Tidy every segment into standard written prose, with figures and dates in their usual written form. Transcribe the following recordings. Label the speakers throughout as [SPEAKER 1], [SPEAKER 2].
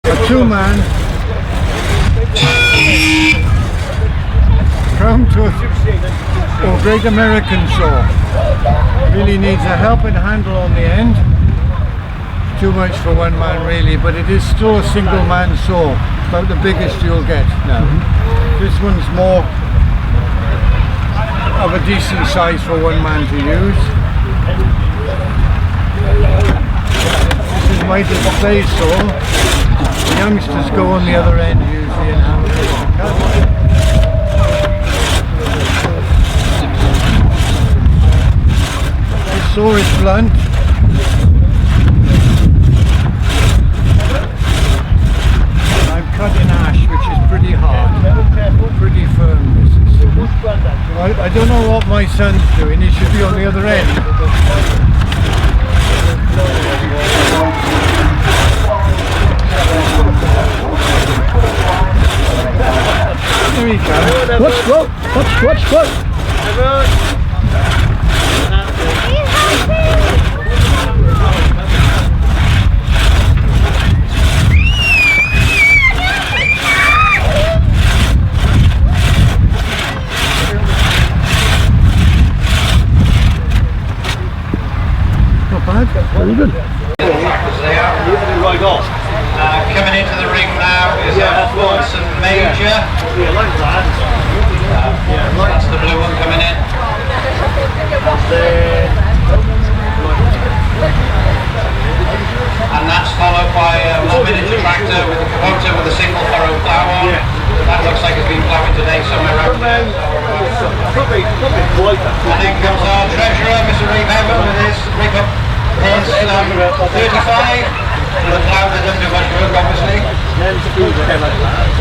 [SPEAKER 1] A two-man crown tooth or Great American saw. Really needs a helping handle on the end. Too much for one man really, but it is still a single man saw. About the biggest you'll get now. This one's more of a decent size for one man to use. This is my display saw. The youngsters go on the other end usually and have a bit of a cut. This saw is blunt. I'm cutting ash, which is pretty hard, pretty firm. This is. I don't know what my son's doing. He should be on the other end. There we go. Watch. Very good.
[SPEAKER 2] Right off. Coming into the ring now is Watson Major. That's the blue one coming in. And that's followed by a miniature tractor with a Kubota with a single furrow plough on. That looks like it's been ploughing today somewhere around there. And then comes our treasurer, Mr. Reeve Evan, with his rig up. His 35, the plough that doesn't do much work obviously.
[SPEAKER 3] Then the screws came like that.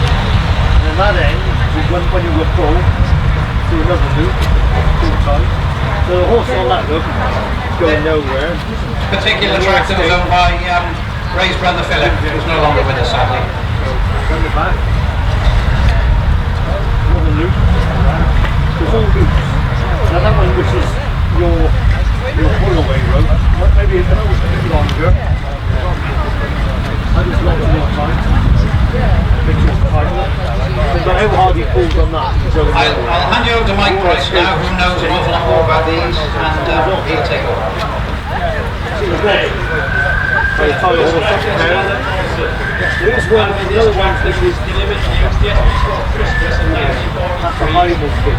[SPEAKER 3] And that end, when you were full, to another loop, full time. So the horse on that loop going nowhere.
[SPEAKER 2] This particular tractor was owned by Ray's brother Philip, who's no longer with us sadly.
[SPEAKER 3] Run the back. Another loop. There's all loops. Now that one which is your pull-away rope, maybe it's a bit longer. I just locked it in tight. Picture's tight. But how hard he pulls on that.
[SPEAKER 2] I'll hand you over to Mike Price now, who knows an awful lot more about these, and he'll take over.
[SPEAKER 3] There's one, the other one which is that's a high one kit.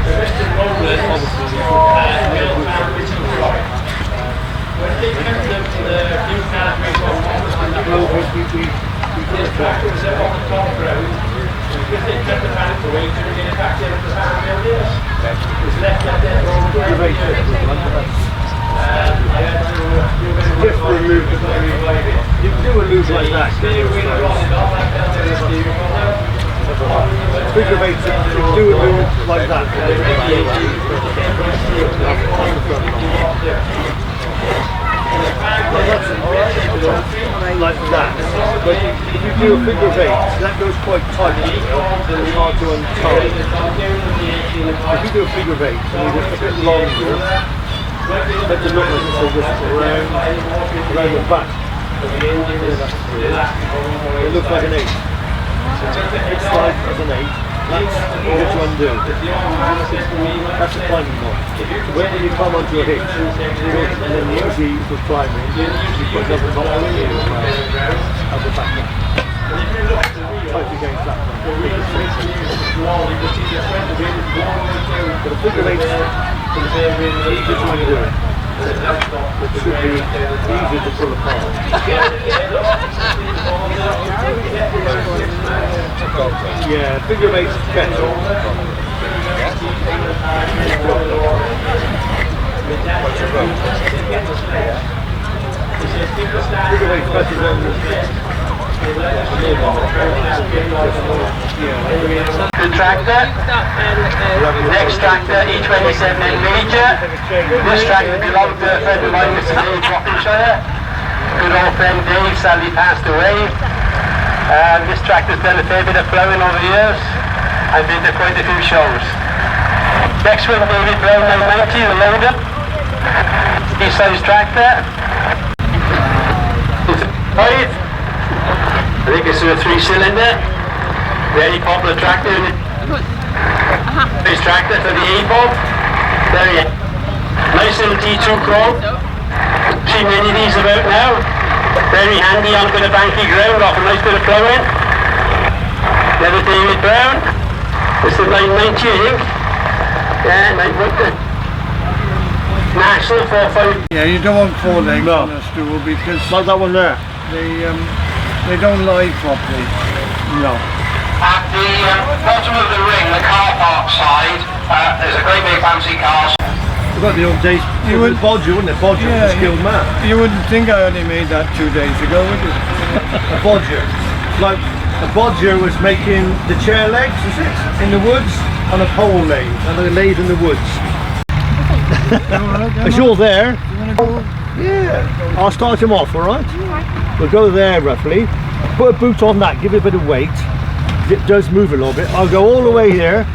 [SPEAKER 3] Just remove it. You can do a loop like that. Figure of 8, you can do a loop like that. Like that. But if you do a figure of 8, that goes quite tight. It's hard to untie. If you do a figure of 8 and you just a bit longer, let the look like this just around the back. It looks like an 8. It slides as an 8. That's easy to undo. That's a climbing knot. When you climb onto a hitch, and then usually for climbing, you put another knot on you at the back. Tight against that one. But a figure of 8 is easy to undo. It should be easy to pull apart. Yeah, figure of 8 is better. Figure of 8 is better than
[SPEAKER 2] Good tractor. Next tractor, E27 Major. This tractor belonged to a friend of mine, Mr. Dave Rockenshire. Good old friend Dave sadly passed away. This tractor's done a fair bit of ploughing over the years and been to quite a few shows. Next one, David Brown 990, the loader. East size tractor. Right. I think it's a 3-cylinder. Very popular tractor. This tractor for the E-Bob. Very nice little T2 chrome. See many of these about now. Very handy on a bit of banky ground off a nice bit of ploughing. Another David Brown. It's the 990, I think. Yeah, 990. National 4.5.
[SPEAKER 1] Yeah, you don't want 4 legs on a stool because
[SPEAKER 3] Like that one there.
[SPEAKER 1] they don't lie properly.
[SPEAKER 3] No.
[SPEAKER 2] At the bottom of the ring, the car park side, there's a great big fancy car.
[SPEAKER 3] We've got the old days. It was Bodger, wouldn't it? Bodger was a skilled man.
[SPEAKER 1] You wouldn't think I only made that 2 days ago, would you?
[SPEAKER 3] A Bodger. Like, a Bodger was making the chair legs, is it? In the woods, on a pole lathe, and a lathe in the woods. As you're there, yeah, I'll start him off, alright? We'll go there roughly, put a boot on that, give it a bit of weight. It does move a little bit. I'll go all the way here.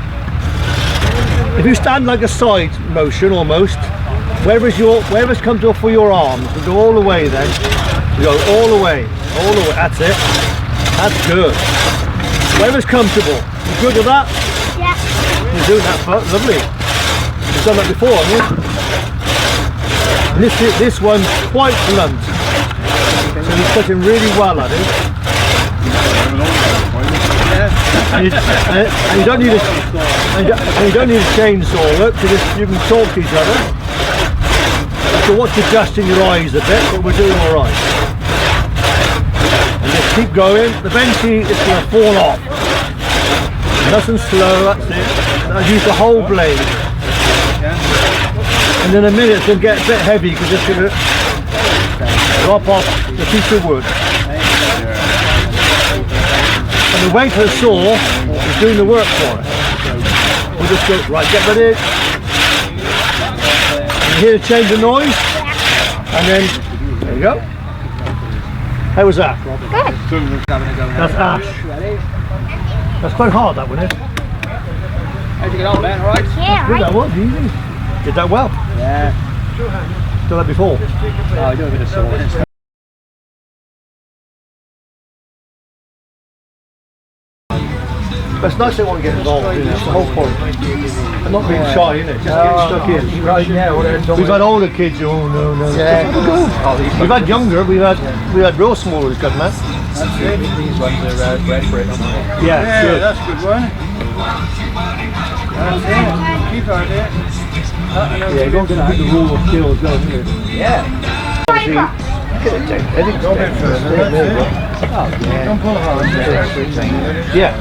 [SPEAKER 3] If you stand like a side motion almost, wherever's come to for your arms, we'll go all the way then. We go all the way, that's it. That's good. Wherever's comfortable. You good with that?
[SPEAKER 4] Yeah.
[SPEAKER 3] You're doing that, lovely. You've done that before, haven't you? And this one's quite blunt. So he's cutting really well at it. And you don't need a chainsaw, look, you can talk to each other. So watch adjusting your eyes a bit, but we're doing alright. And just keep going. Eventually it's going to fall off. Nice and slow, that's it. I'll use the whole blade. And in a minute it's going to get a bit heavy because it's going to drop off the piece of wood. And the weight of the saw is doing the work for it. We'll just go, right, get ready. You hear the change of noise? And then, there you go. How was that?
[SPEAKER 4] Good.
[SPEAKER 3] That's ash. That's quite hard, that one, isn't it?
[SPEAKER 5] How'd you get on, man? All right?
[SPEAKER 4] Yeah,
[SPEAKER 3] Good,
[SPEAKER 4] right.
[SPEAKER 3] that was easy. Did that well.
[SPEAKER 5] Yeah.
[SPEAKER 3] Done that before.
[SPEAKER 5] Oh, I do a bit of sawing.
[SPEAKER 3] But it's nice they want to get involved in it, that's the whole point. And not being shy, innit? Just getting stuck in.
[SPEAKER 5] Right, yeah. Well,
[SPEAKER 3] We've had older kids who, oh no.
[SPEAKER 5] Yeah.
[SPEAKER 3] We've had younger, we've had real small ones, good man.
[SPEAKER 5] That's good. These ones are bred for it, aren't they?
[SPEAKER 3] Yeah,
[SPEAKER 1] Yeah,
[SPEAKER 3] good.
[SPEAKER 1] that's a good one. That's it. Keep at it.
[SPEAKER 3] Yeah, you don't get the rule of skills, don't you?
[SPEAKER 5] Yeah.
[SPEAKER 3] Obviously,
[SPEAKER 1] Go a bit further, that's it.
[SPEAKER 5] Oh, yeah.
[SPEAKER 1] Don't pull hard.
[SPEAKER 3] yeah.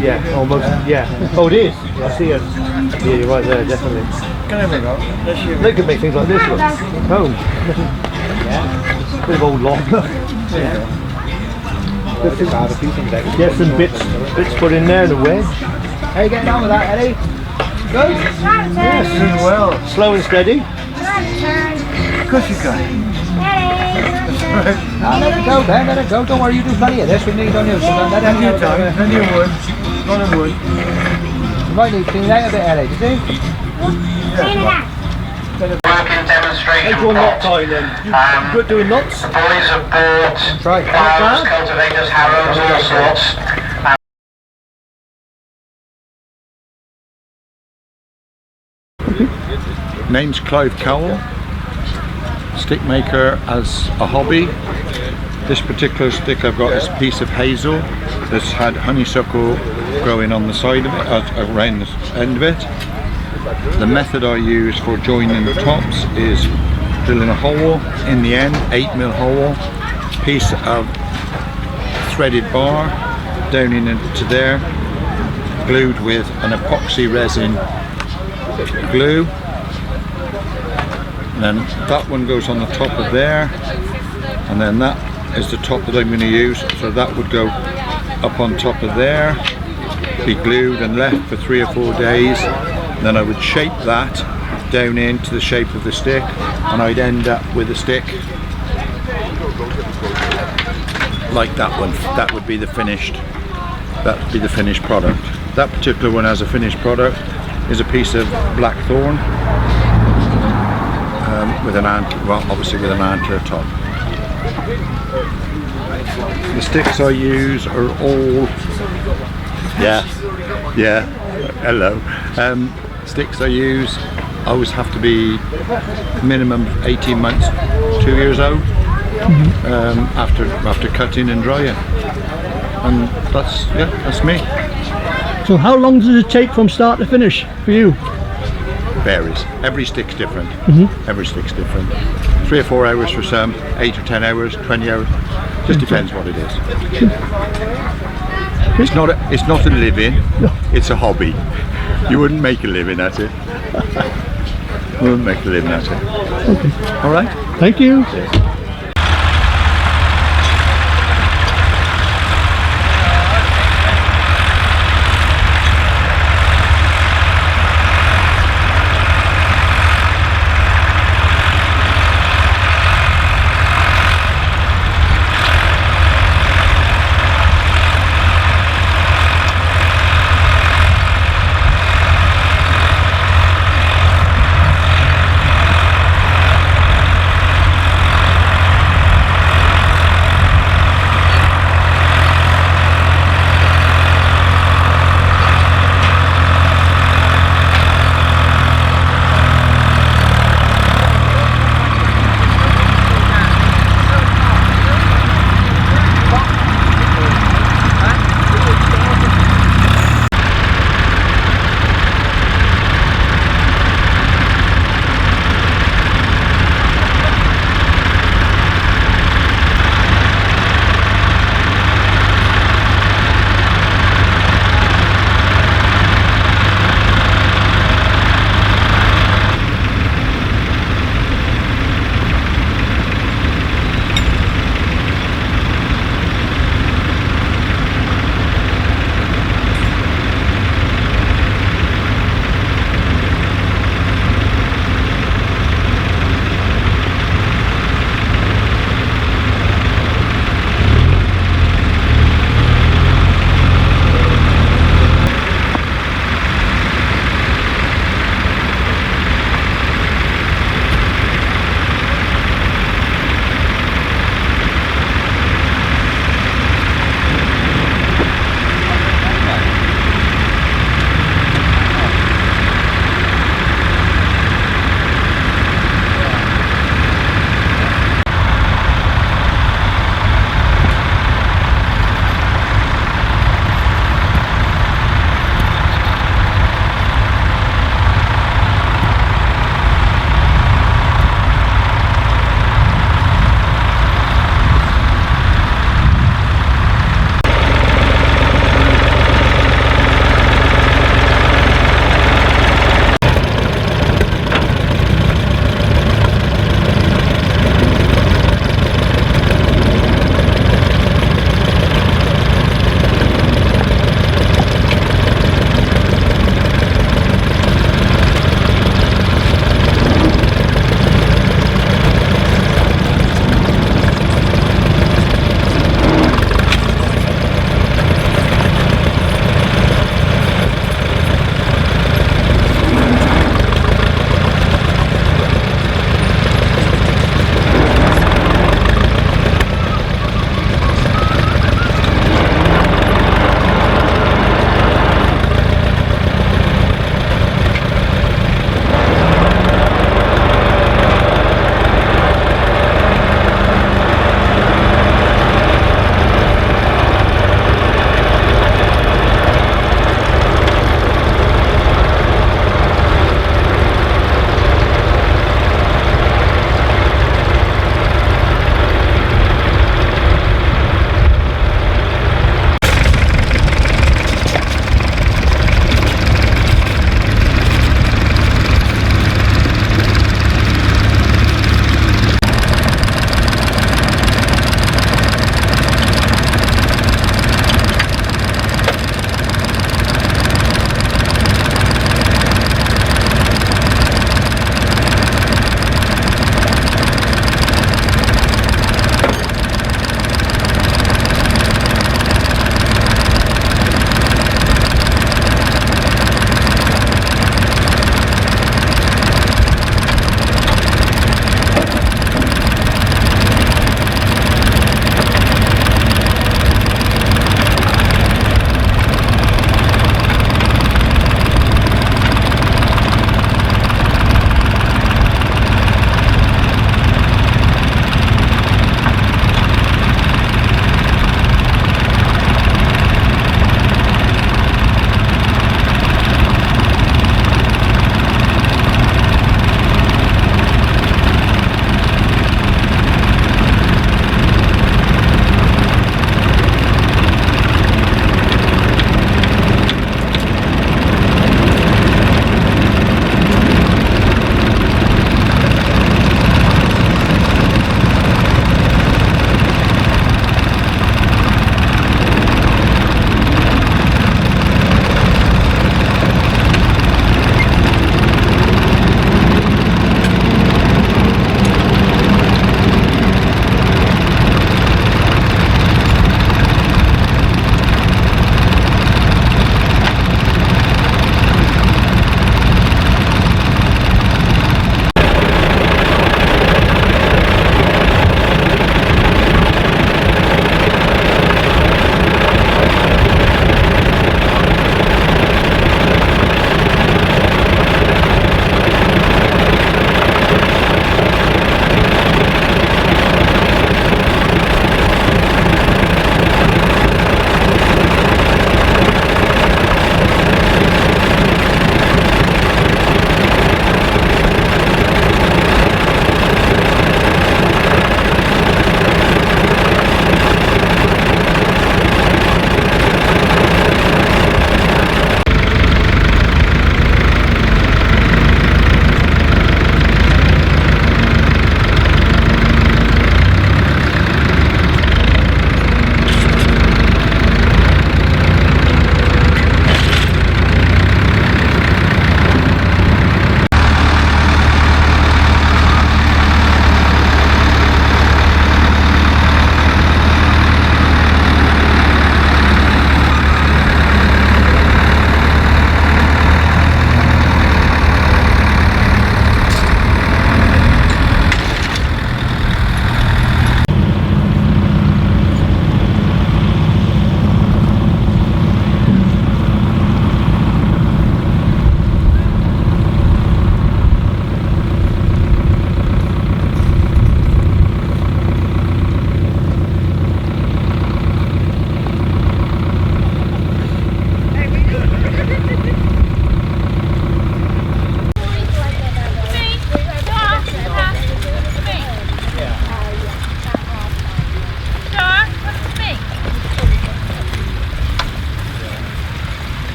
[SPEAKER 3] Yeah, almost, yeah. Oh, it is. I see it. Yeah, you're right there, definitely.
[SPEAKER 1] Can I go? Let's see.
[SPEAKER 3] They could make things like this look. Home. Yeah. Bit of old log.
[SPEAKER 5] Yeah.
[SPEAKER 3] Get some bits put in there, the wedge.
[SPEAKER 5] How you getting on with that, Eddie? Good?
[SPEAKER 3] Yes,
[SPEAKER 1] Doing well.
[SPEAKER 3] slow and steady.
[SPEAKER 1] Of course you can.
[SPEAKER 5] No, let it go, Ben, let it go. Don't worry, you do plenty of this. We need on you. So let it
[SPEAKER 1] Plenty
[SPEAKER 5] go.
[SPEAKER 1] of time, plenty of wood. Lot of wood.
[SPEAKER 5] You might need to clean out a bit, Eddie, did you?
[SPEAKER 2] Working demonstration
[SPEAKER 3] Take one knot
[SPEAKER 2] pot.
[SPEAKER 3] tie then. Good doing knots.
[SPEAKER 2] Boys have bought
[SPEAKER 5] Right.
[SPEAKER 2] plows, cultivators, harrows, all sorts.
[SPEAKER 6] Name's Clive Cowell, stick maker as a hobby. This particular stick I've got is a piece of hazel that's had honeysuckle growing on the side of it, around the end of it. The method I use for joining the tops is drilling a hole in the end, 8mm hole, piece of threaded bar down into there, glued with an epoxy resin glue. And then that one goes on the top of there, and then that is the top that I'm going to use, so that would go up on top of there, be glued and left for 3 or 4 days. Then I would shape that down into the shape of the stick, and I'd end up with a stick like that one. That would be the finished product. That particular one as a finished product is a piece of blackthorn with an antler, well, obviously with an antler top. The sticks I use are all, hello. Sticks I use always have to be minimum 18 months, 2 years old, after cutting and drying. And that's me.
[SPEAKER 4] So how long does it take from start to finish for you?
[SPEAKER 6] Varies. Every stick's different. Every stick's different. 3 or 4 hours for some, 8 or 10 hours, 20 hours. Just depends what it is. It's not a living. It's a hobby. You wouldn't make a living at it. You wouldn't make a living at it.
[SPEAKER 4] Okay.
[SPEAKER 6] All right.
[SPEAKER 4] Thank you.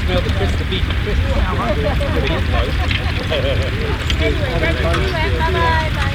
[SPEAKER 7] Smell the crisp, the beef crisp. Bye bye.